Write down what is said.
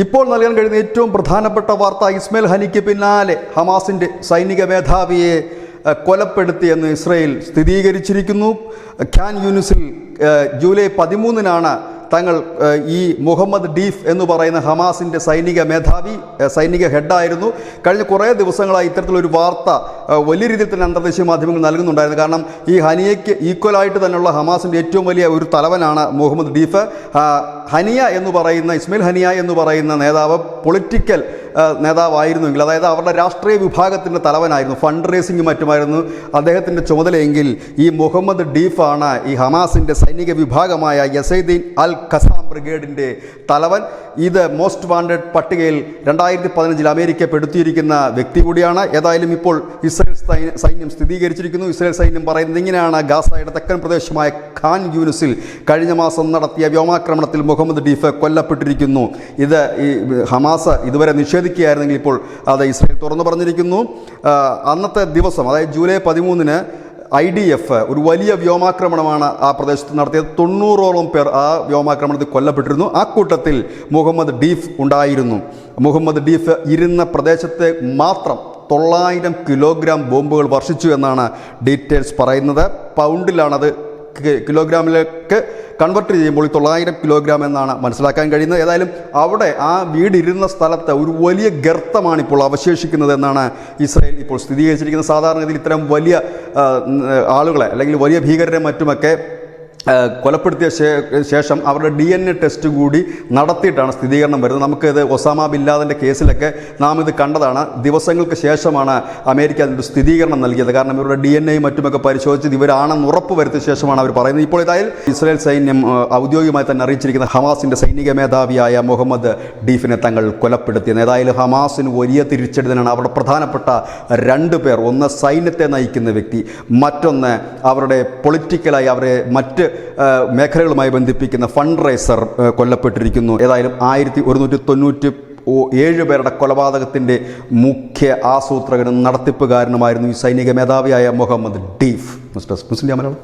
ഇപ്പോൾ നൽകാൻ കഴിയുന്ന ഏറ്റവും പ്രധാനപ്പെട്ട വാർത്ത ഇസ്മായിൽ ഹനിക്ക് പിന്നാലെ ഹമാസിൻ്റെ സൈനിക മേധാവിയെ കൊലപ്പെടുത്തിയെന്ന് ഇസ്രയേൽ സ്ഥിരീകരിച്ചിരിക്കുന്നു. ഖാൻ യൂനിസിൽ ജൂലൈ 13-നാണ് തങ്ങൾ ഈ മുഹമ്മദ് ഡീഫ് എന്ന് പറയുന്ന ഹമാസിൻ്റെ സൈനിക മേധാവി, സൈനിക ഹെഡായിരുന്നു. കഴിഞ്ഞ കുറേ ദിവസങ്ങളായി ഇത്തരത്തിലൊരു വാർത്ത വലിയ രീതിയിൽ തന്നെ അന്തർദേശീയ മാധ്യമങ്ങൾ നൽകുന്നുണ്ടായിരുന്നു. കാരണം ഈ ഹനിയയ്ക്ക് ഈക്വലായിട്ട് തന്നെയുള്ള ഹമാസിൻ്റെ ഏറ്റവും വലിയ ഒരു തലവനാണ് മുഹമ്മദ് ഡീഫ്. ഹനിയ എന്ന് പറയുന്ന ഇസ്മായിൽ ഹനിയ എന്ന് പറയുന്ന നേതാവ് പൊളിറ്റിക്കൽ നേതാവായിരുന്നുവെങ്കിൽ, അതായത് അവരുടെ രാഷ്ട്രീയ വിഭാഗത്തിൻ്റെ തലവനായിരുന്നു, ഫണ്ട് റേസിംഗ് മറ്റുമായിരുന്നു അദ്ദേഹത്തിൻ്റെ ചുമതലയെങ്കിൽ, ഈ മുഹമ്മദ് ഡീഫാണ് ഈ ഹമാസിൻ്റെ സൈനിക വിഭാഗമായ യസൈദീൻ അൽ ഖസാം ബ്രിഗേഡിൻ്റെ തലവൻ. ഇത് മോസ്റ്റ് വാണ്ടഡ് പട്ടികയിൽ 2015 അമേരിക്ക പെടുത്തിയിരിക്കുന്ന വ്യക്തി കൂടിയാണ്. ഏതായാലും ഇപ്പോൾ ഇസ്രായേൽ സൈന്യം സ്ഥിരീകരിച്ചിരിക്കുന്നു. ഇസ്രായേൽ സൈന്യം പറയുന്നത് ഇങ്ങനെയാണ്: ഗാസയുടെ തെക്കൻ പ്രദേശമായ ഖാൻ യൂനിസിൽ കഴിഞ്ഞ മാസം നടത്തിയ വ്യോമാക്രമണത്തിൽ മുഹമ്മദ് ഡീഫ് കൊല്ലപ്പെട്ടിരിക്കുന്നു. ഇത് ഈ ഹമാസ് ഇതുവരെ നിഷേധിക്കുകയായിരുന്നെങ്കിൽ ഇപ്പോൾ അത് ഇസ്രായേൽ തുറന്നു പറഞ്ഞിരിക്കുന്നു. അന്നത്തെ ദിവസം, അതായത് ജൂലൈ 13-ന് IDF ഒരു വലിയ വ്യോമാക്രമണമാണ് ആ പ്രദേശത്ത് നടത്തിയത്. 90ഓളം പേർ ആ വ്യോമാക്രമണത്തിൽ കൊല്ലപ്പെട്ടിരുന്നു. ആ കൂട്ടത്തിൽ മുഹമ്മദ് ഡീഫ് ഉണ്ടായിരുന്നു. മുഹമ്മദ് ഡീഫ് ഇരുന്ന പ്രദേശത്തെ മാത്രം 900 കിലോഗ്രാം ബോംബുകൾ വർഷിച്ചു എന്നാണ് ഡീറ്റെയിൽസ് പറയുന്നത്. പൗണ്ടിലാണത് കിലോഗ്രാമിലേക്ക് കൺവെർട്ട് ചെയ്യുമ്പോൾ 900 കിലോഗ്രാം എന്നാണ് മനസ്സിലാക്കാൻ കഴിയുന്നത്. ഏതായാലും അവിടെ ആ വീടിരുന്ന സ്ഥലത്ത് ഒരു വലിയ ഗർത്തമാണ് ഇപ്പോൾ അവശേഷിക്കുന്നത് എന്നാണ് ഇസ്രായേൽ ഇപ്പോൾ സ്ഥിരീകരിച്ചിരിക്കുന്നത്. സാധാരണഗതിയിൽ ഇത്തരം വലിയ ആളുകളെ അല്ലെങ്കിൽ വലിയ ഭീകരരെ മറ്റുമൊക്കെ കൊലപ്പെടുത്തിയ ശേഷം അവരുടെ DNA ടെസ്റ്റ് കൂടി നടത്തിയിട്ടാണ് സ്ഥിരീകരണം വരുന്നത്. നമുക്കിത് ഒസാമ ബിൻ ലാദൻ്റെ കേസിലൊക്കെ നാം ഇത് കണ്ടതാണ്. ദിവസങ്ങൾക്ക് ശേഷമാണ് അമേരിക്ക അതിൻ്റെ സ്ഥിരീകരണം നൽകിയത്. കാരണം ഇവരുടെ DNA മറ്റുമൊക്കെ പരിശോധിച്ച് ഇവരാണെന്ന് ഉറപ്പ് വരുത്തിയ ശേഷമാണ് അവർ പറയുന്നത്. ഇപ്പോൾ ഏതായാലും ഇസ്രായേൽ സൈന്യം ഔദ്യോഗികമായി തന്നെ അറിയിച്ചിരിക്കുന്ന ഹമാസിൻ്റെ സൈനിക മേധാവിയായ മുഹമ്മദ് ഡീഫിനെ തങ്ങൾ കൊലപ്പെടുത്തിയത്. ഏതായാലും ഹമാസിന് വലിയ തിരിച്ചടിതനാണ്. അവരുടെ പ്രധാനപ്പെട്ട 2 പേർ, ഒന്ന് സൈന്യത്തെ നയിക്കുന്ന വ്യക്തി, മറ്റൊന്ന് അവരുടെ പൊളിറ്റിക്കലായി അവരെ മറ്റ് മേഖലകളുമായി ബന്ധിപ്പിക്കുന്ന ഫണ്ട് റൈസർ കൊല്ലപ്പെട്ടിരിക്കുന്നു. ഏതായാലും 1197 പേരുടെ കൊലപാതകത്തിൻ്റെ മുഖ്യ ആസൂത്രകനും നടത്തിപ്പുകാരനുമായിരുന്നു ഈ സൈനിക മേധാവിയായ മുഹമ്മദ് ഡീഫ്. മുസ്ലിം മലയാളം.